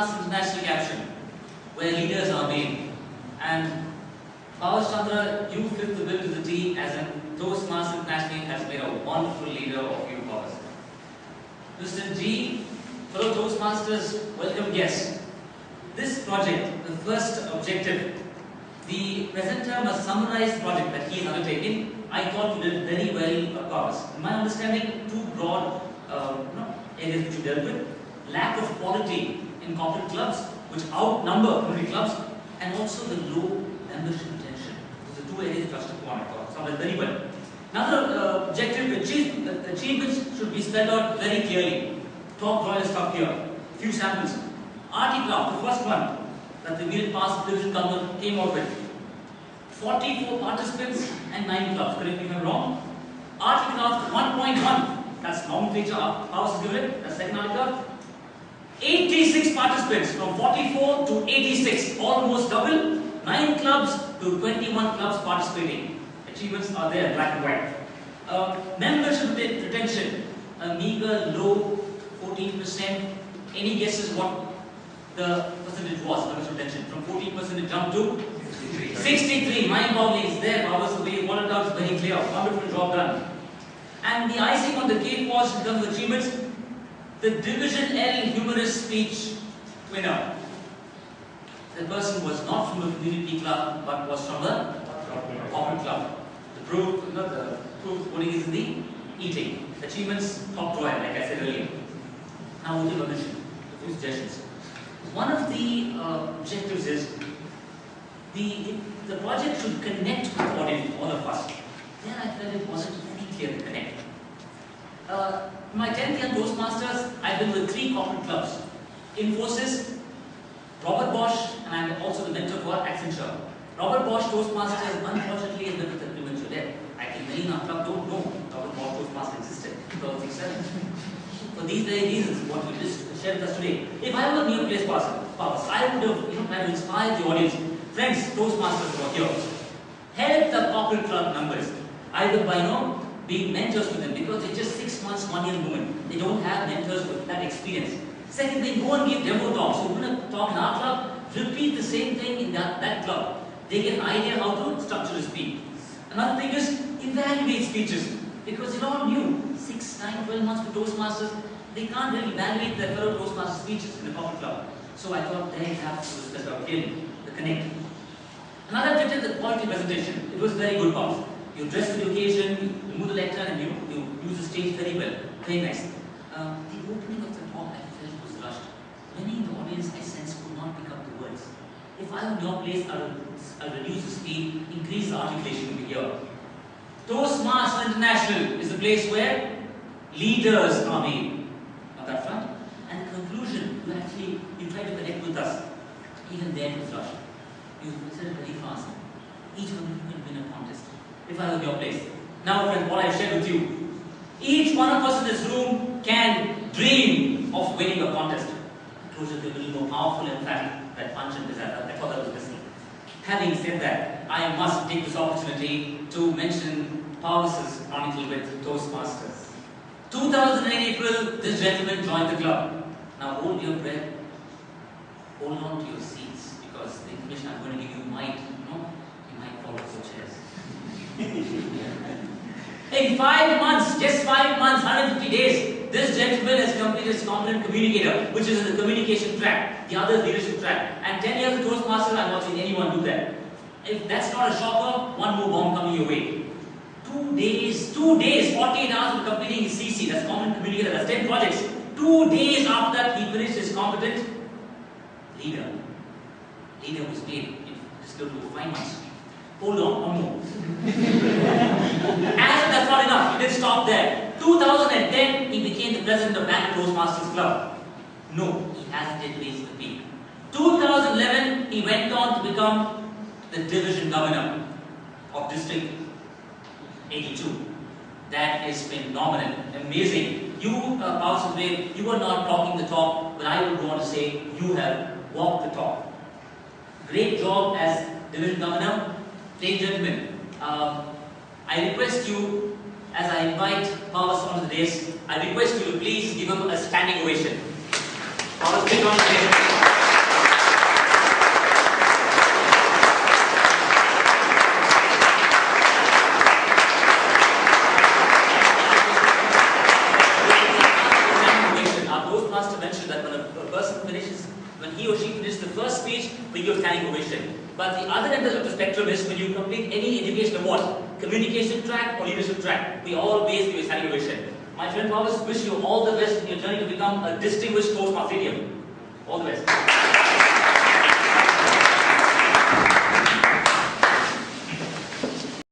Toastmasters International caption, where leaders are made. And Pavas Chandra, you fit the bill to the T, as in Toastmasters International has made a wonderful leader of you, Pavas. Mr. G, fellow Toastmasters, welcome guests. This project, the first objective, the presenter must summarize the project that he has undertaken. I thought you did very well, Pavas. In my understanding, two broad areas which you dealt with: lack of quality in corporate clubs, which outnumber community clubs, and also the low membership retention. Those are two areas you touched upon, I thought. Sounded very well. Another objective, achievements should be spelled out very clearly. Top drawers stuff here. A few samples. RT Craft, the first one that the immediate past division government came out with. 44 participants and 9 clubs. Correct me if I'm wrong. RT Craft 1.1. That's nomenclature. House is given it. That's second article. 86 participants from 44 to 86. Almost double. 9 clubs to 21 clubs participating. Achievements are there, black and white. Membership retention, a meager low 14%. Any guesses what the percentage was, membership retention? From 14% it jumped to 63. Mind-boggling is there. Pavas, the way you pointed out is very clear. Wonderful job done. And the icing on the cake was, in terms of achievements, the Division L humorous speech winner. The person was not from the community club, but was from the corporate club. The proof putting is in the eating. Achievements, top drawer, like I said earlier. Now, with your permission, a few suggestions. One of the objectives is the project should connect with the audience, all of us. There I felt it wasn't very clear to connect. In my 10th year Toastmasters, I've been with 3 corporate clubs. Infosys, Robert Bosch, and I'm also the mentor for Accenture. Robert Bosch Toastmasters, unfortunately, has been with the premature death. I think many in our club don't know Robert Bosch Toastmasters existed in 2007. For these very reasons, what we just shared with us today. If I were a new place Pavas, I would have tried to inspire the audience. Friends, Toastmasters were here. Help the corporate club members. Either by being mentors to them, because it's just 6 months, 1 year movement. They don't have mentors with that experience. Second thing, go and give demo talks. So we're going to talk in our club, repeat the same thing in that club. They get an idea how to structure a speech. Another thing is, evaluate speeches. Because they're all new. 6, 9, 12 months with Toastmasters, they can't really evaluate their fellow Toastmasters speeches in the corporate club. So I thought they have to discuss about again, the connect. Another objective is the quality presentation. It was very good, Bob. You dress for the occasion, you remove the lectern, and you use the stage very well. Very nice. The opening of the talk, I felt was rushed. Many in the audience, I sense, could not pick up the words. If I were in your place, I'll reduce the speed, increase the articulation to be here. Toastmasters International is the place where leaders are made on that front. And the conclusion, you try to connect with us. Even there it was rushed. You said it very fast. Each one of you can win a contest. If I were in your place. Now, friends, what I've shared with you. Each one of us in this room can dream of winning a contest. Closure to a little more powerful and that punch and desire. I thought that was missing. Having said that, I must take this opportunity to mention Pavas' chronicle with Toastmasters. 2009 April, this gentleman joined the club. Now hold your breath, hold on to your seats, because the information I'm going to give you might fall off your chairs. In 5 months, just 5 months, 150 days, this gentleman has completed his competent communicator, which is in the communication track, the other leadership track. And 10 years of Toastmasters, I'm not seeing anyone do that. If that's not a shocker, one more bomb coming your way. 2 days, 48 hours of completing his CC, that's competent communicator, that's 10 projects. 2 days after that, he finished his competent leader. Leader was paid. Just go to 5 months. Hold on, one more. As if that's not enough, he didn't stop there. 2010, he became the president of Bangalore Toastmasters Club. No, he hesitated to raise the peak. 2011, he went on to become the division governor of District 82. That is phenomenal, amazing. You, Pavas, you are not talking the talk, but I would want to say you have walked the talk. Great job as division governor. Ladies and gentlemen, I request you, as I invite Pavas onto the dais, I request you to please give him a standing ovation. Pavas, take on the dais. person finishes, when he or she finishes the first speech, we give standing ovation. But the other end of the spectrum is when you complete any education award, communication track or leadership track, we always give a standing ovation. My friend Powers, wish you all the best in your journey to become a distinguished Toastmaster. All the best.